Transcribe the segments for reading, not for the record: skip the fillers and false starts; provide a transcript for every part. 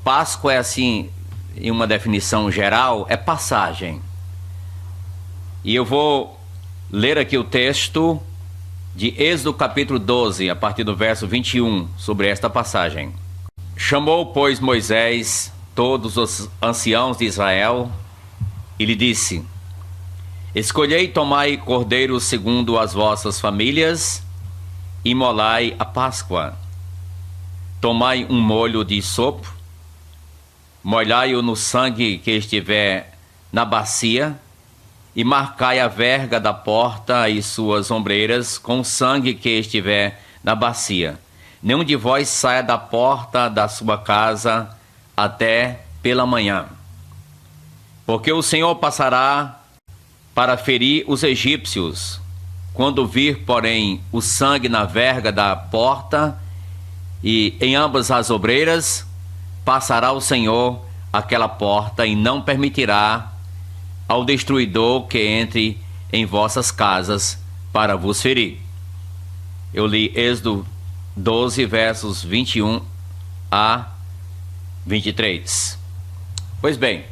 Páscoa é assim, em uma definição geral, é passagem. E eu vou ler aqui o texto de Êxodo capítulo 12, a partir do verso 21, sobre esta passagem. Chamou, pois, Moisés todos os anciãos de Israel e lhe disse: Escolhei e tomai cordeiros segundo as vossas famílias, e imolai a Páscoa. Tomai um molho de sopo, molhai-o no sangue que estiver na bacia, e marcai a verga da porta e suas ombreiras com o sangue que estiver na bacia. Nenhum de vós saia da porta da sua casa até pela manhã. Porque o Senhor passará para ferir os egípcios. Quando vir, porém, o sangue na verga da porta e em ambas as obreiras, passará o Senhor aquela porta e não permitirá ao destruidor que entre em vossas casas para vos ferir. Eu li Êxodo 12, versos 21 a 23. Pois bem,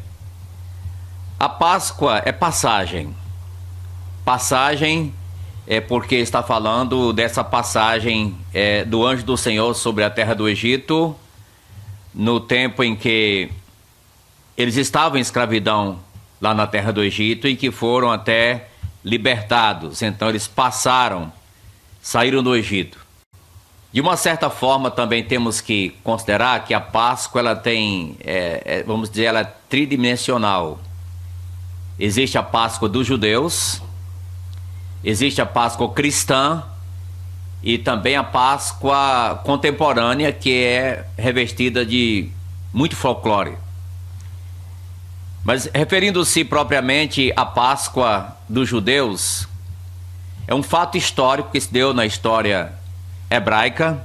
a Páscoa é passagem. Passagem é porque está falando dessa passagem do anjo do Senhor sobre a terra do Egito, no tempo em que eles estavam em escravidão lá na terra do Egito e que foram até libertados. Então eles saíram do Egito. De uma certa forma também temos que considerar que a Páscoa ela tem, vamos dizer, ela é tridimensional. Existe a Páscoa dos judeus, existe a Páscoa cristã e também a Páscoa contemporânea, que é revestida de muito folclore. Mas referindo-se propriamente à Páscoa dos judeus, é um fato histórico que se deu na história hebraica,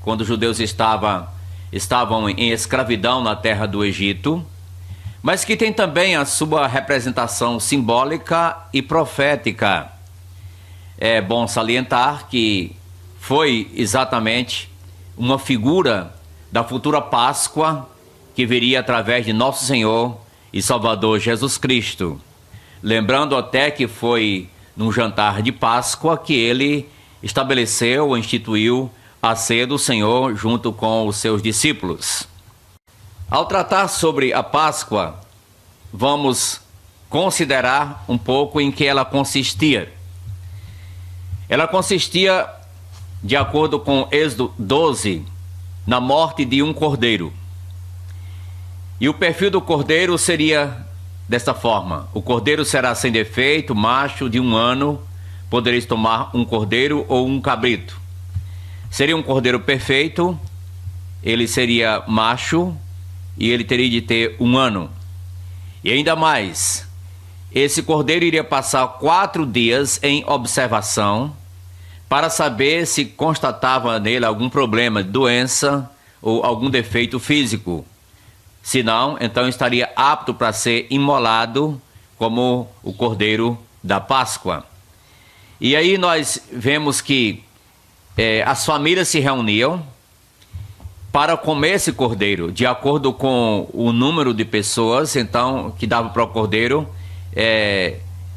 quando os judeus estavam em escravidão na terra do Egito, mas que tem também a sua representação simbólica e profética. É bom salientar que foi exatamente uma figura da futura Páscoa que viria através de nosso Senhor e Salvador Jesus Cristo. Lembrando até que foi num jantar de Páscoa que ele estabeleceu ou instituiu a ceia do Senhor junto com os seus discípulos. Ao tratar sobre a Páscoa, vamos considerar um pouco em que ela consistia. Ela consistia, de acordo com Êxodo 12, na morte de um cordeiro. E o perfil do cordeiro seria dessa forma: o cordeiro será sem defeito, macho, de 1 ano, podereis tomar um cordeiro ou um cabrito. Seria um cordeiro perfeito, ele seria macho e ele teria de ter 1 ano. E ainda mais, esse cordeiro iria passar 4 dias em observação para saber se constatava nele algum problema de doença ou algum defeito físico. Se não, então estaria apto para ser imolado como o cordeiro da Páscoa. E aí nós vemos que as famílias se reuniam para comer esse cordeiro, de acordo com o número de pessoas, então, que dava para o cordeiro.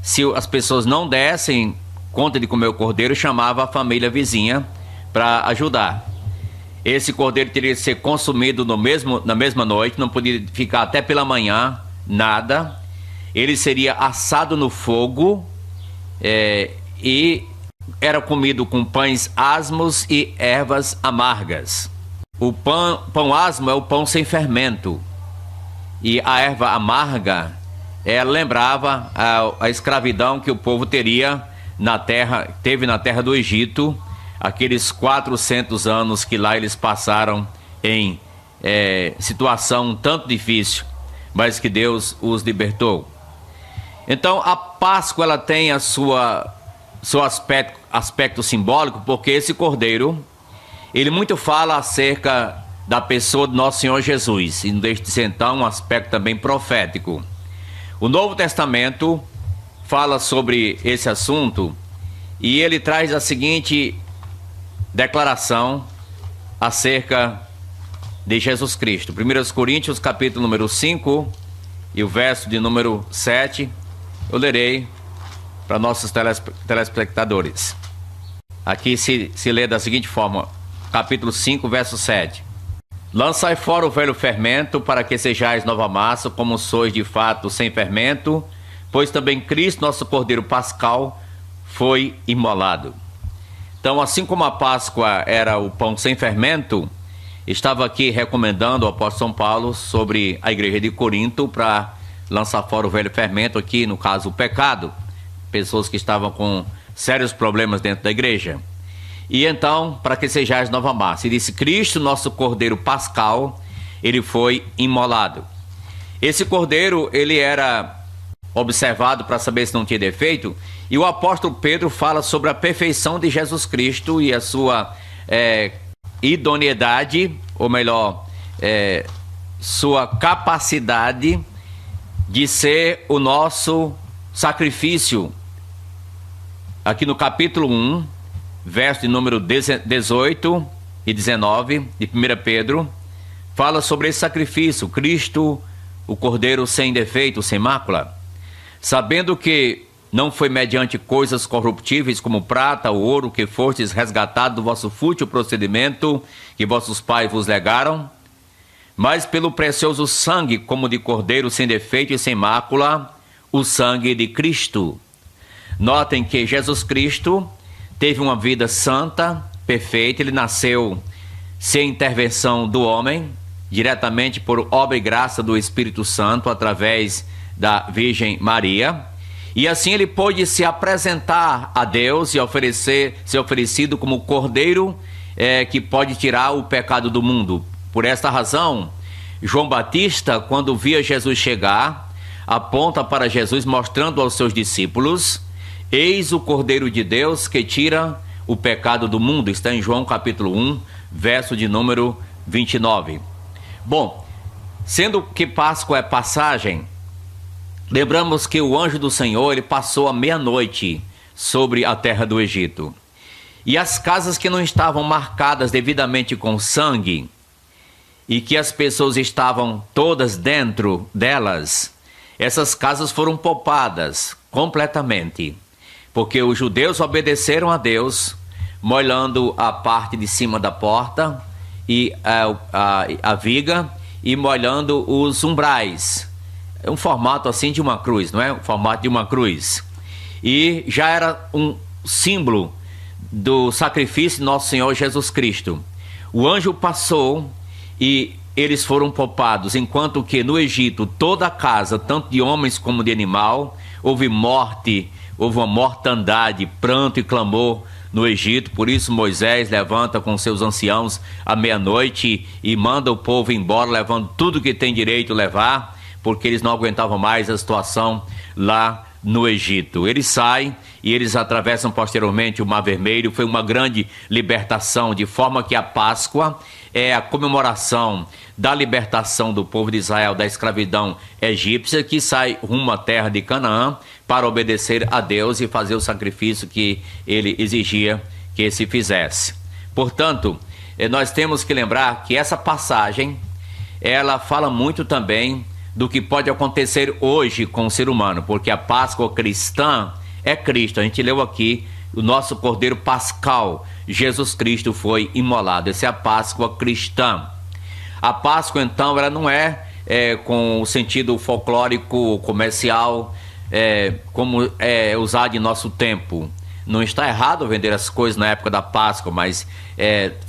Se as pessoas não dessem conta de comer o cordeiro, chamava a família vizinha para ajudar. Esse cordeiro teria que ser consumido na mesma noite, não podia ficar até pela manhã, nada. Ele seria assado no fogo e era comido com pães asmos e ervas amargas. O pão asmo é o pão sem fermento, e a erva amarga lembrava a escravidão que o povo teve na terra do Egito, aqueles 400 anos que lá eles passaram em situação um tanto difícil, mas que Deus os libertou. Então a Páscoa ela tem seu aspecto simbólico, porque esse cordeiro ele muito fala acerca da pessoa do nosso Senhor Jesus, e não deixa de ser então um aspecto também profético. O Novo Testamento fala sobre esse assunto e ele traz a seguinte declaração acerca de Jesus Cristo. 1 Coríntios, capítulo número 5 e o verso de número 7, eu lerei para nossos telespectadores. Aqui se lê da seguinte forma, capítulo 5, verso 7. Lançai fora o velho fermento, para que sejais nova massa, como sois de fato sem fermento, pois também Cristo, nosso Cordeiro Pascal, foi imolado. Então, assim como a Páscoa era o pão sem fermento, estava aqui recomendando o apóstolo São Paulo sobre a igreja de Corinto para lançar fora o velho fermento, aqui no caso o pecado, pessoas que estavam com sérios problemas dentro da igreja. E então, para que sejais nova massa, e disse: Cristo, nosso Cordeiro Pascal, ele foi imolado. Esse cordeiro, ele era observado para saber se não tinha defeito, e o apóstolo Pedro fala sobre a perfeição de Jesus Cristo e a sua idoneidade, ou melhor, sua capacidade de ser o nosso sacrifício. Aqui no capítulo 1, verso de número 18 e 19 de 1 Pedro, fala sobre esse sacrifício, Cristo, o Cordeiro sem defeito, sem mácula, sabendo que não foi mediante coisas corruptíveis como prata ou ouro que fostes resgatados do vosso fútil procedimento que vossos pais vos legaram, mas pelo precioso sangue como de Cordeiro sem defeito e sem mácula, o sangue de Cristo. Notem que Jesus Cristo teve uma vida santa, perfeita, ele nasceu sem intervenção do homem, diretamente por obra e graça do Espírito Santo, através da Virgem Maria, e assim ele pôde se apresentar a Deus e ser oferecido como Cordeiro que pode tirar o pecado do mundo. Por esta razão, João Batista, quando via Jesus chegar, aponta para Jesus, mostrando aos seus discípulos: eis o Cordeiro de Deus que tira o pecado do mundo. Está em João capítulo 1, verso de número 29. Bom, sendo que Páscoa é passagem, lembramos que o anjo do Senhor, ele passou a meia-noite sobre a terra do Egito. E as casas que não estavam marcadas devidamente com sangue, e que as pessoas estavam todas dentro delas, essas casas foram poupadas completamente, porque os judeus obedeceram a Deus, molhando a parte de cima da porta e a viga, e molhando os umbrais. É um formato assim de uma cruz, não é? O formato de uma cruz. E já era um símbolo do sacrifício de nosso Senhor Jesus Cristo. O anjo passou e eles foram poupados, enquanto que no Egito toda a casa, tanto de homens como de animal, houve morte, houve uma mortandade, pranto e clamor no Egito. Por isso Moisés levanta com seus anciãos à meia-noite e manda o povo embora, levando tudo que tem direito a levar, porque eles não aguentavam mais a situação lá no Egito. Eles saem e eles atravessam posteriormente o Mar Vermelho. Foi uma grande libertação, de forma que a Páscoa é a comemoração da libertação do povo de Israel da escravidão egípcia, que sai rumo à terra de Canaã para obedecer a Deus e fazer o sacrifício que ele exigia que se fizesse. Portanto, nós temos que lembrar que essa passagem, ela fala muito também do que pode acontecer hoje com o ser humano, porque a Páscoa cristã é Cristo. A gente leu aqui, o nosso Cordeiro Pascal, Jesus Cristo foi imolado. Essa é a Páscoa cristã. A Páscoa, então, ela não é com o sentido folclórico, comercial, como é usado em nosso tempo. Não está errado vender as coisas na época da Páscoa, mas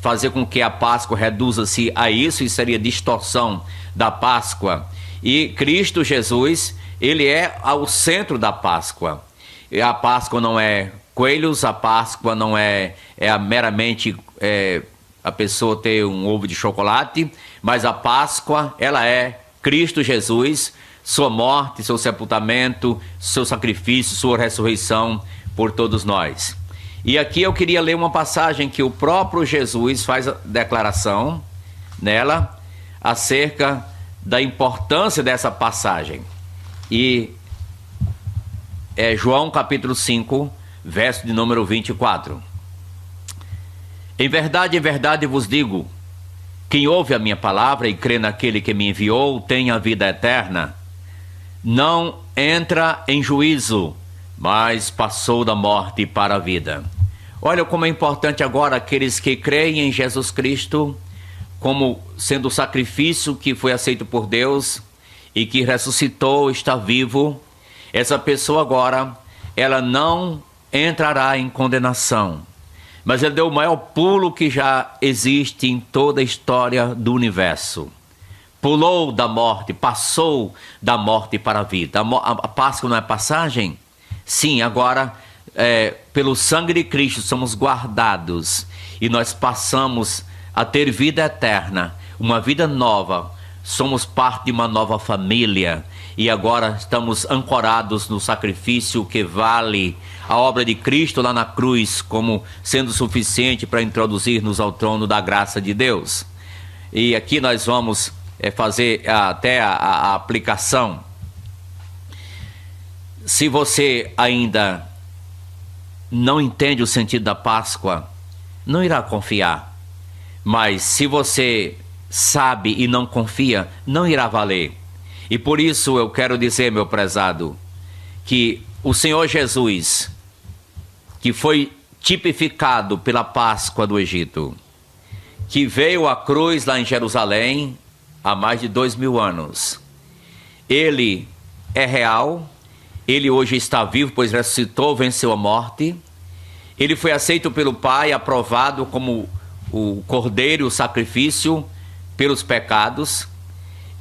fazer com que a Páscoa reduza-se a isso seria distorção da Páscoa. E Cristo Jesus, ele é ao centro da Páscoa. E a Páscoa não é coelhos, a Páscoa não é meramente a pessoa ter um ovo de chocolate, mas a Páscoa, ela é Cristo Jesus, sua morte, seu sepultamento, seu sacrifício, sua ressurreição por todos nós. E aqui eu queria ler uma passagem que o próprio Jesus faz a declaração nela acerca da importância dessa passagem. E é João capítulo 5, verso de número 24. Em verdade vos digo, Quem ouve a minha palavra e crê naquele que me enviou tem a vida eterna. Não entra em juízo, mas passou da morte para a vida. Olha como é importante agora aqueles que creem em Jesus Cristo como sendo o sacrifício que foi aceito por Deus e que ressuscitou, está vivo. Essa pessoa agora, ela não entrará em condenação, mas ele deu o maior pulo que já existe em toda a história do universo. Pulou da morte, passou da morte para a vida. A Páscoa não é passagem? Sim, agora, pelo sangue de Cristo, somos guardados e nós passamos a ter vida eterna, uma vida nova. Somos parte de uma nova família e agora estamos ancorados no sacrifício que vale a obra de Cristo lá na cruz como sendo suficiente para introduzir-nos ao trono da graça de Deus. E aqui nós vamos fazer até a aplicação. Se você ainda não entende o sentido da Páscoa, não irá confiar. Mas se você sabe e não confia, não irá valer. E por isso eu quero dizer, meu prezado, que o Senhor Jesus, que foi tipificado pela Páscoa do Egito, que veio à cruz lá em Jerusalém há mais de 2000 anos, ele é real, ele hoje está vivo, pois ressuscitou, venceu a morte, ele foi aceito pelo Pai, aprovado como o cordeiro, o sacrifício pelos pecados.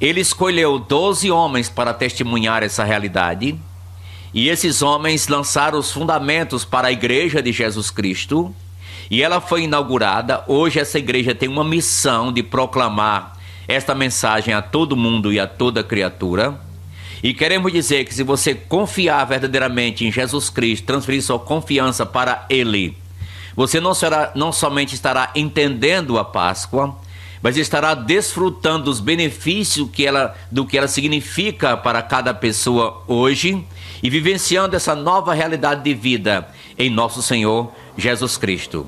Ele escolheu 12 homens para testemunhar essa realidade, e esses homens lançaram os fundamentos para a igreja de Jesus Cristo, e ela foi inaugurada. Hoje essa igreja tem uma missão de proclamar esta mensagem a todo mundo e a toda criatura, e queremos dizer que se você confiar verdadeiramente em Jesus Cristo, transferir sua confiança para Ele, você não somente estará entendendo a Páscoa, mas estará desfrutando dos benefícios do que ela significa para cada pessoa hoje e vivenciando essa nova realidade de vida em nosso Senhor Jesus Cristo.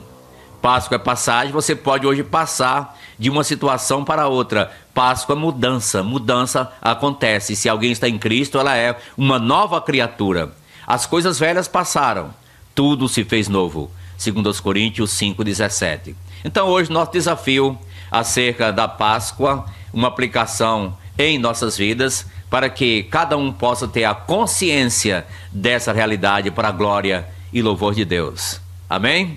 Páscoa é passagem, você pode hoje passar de uma situação para outra. Páscoa é mudança, mudança acontece. Se alguém está em Cristo, ela é uma nova criatura. As coisas velhas passaram, tudo se fez novo. 2 Coríntios 5,17. Então hoje nosso desafio acerca da Páscoa, uma aplicação em nossas vidas, para que cada um possa ter a consciência dessa realidade para a glória e louvor de Deus. Amém?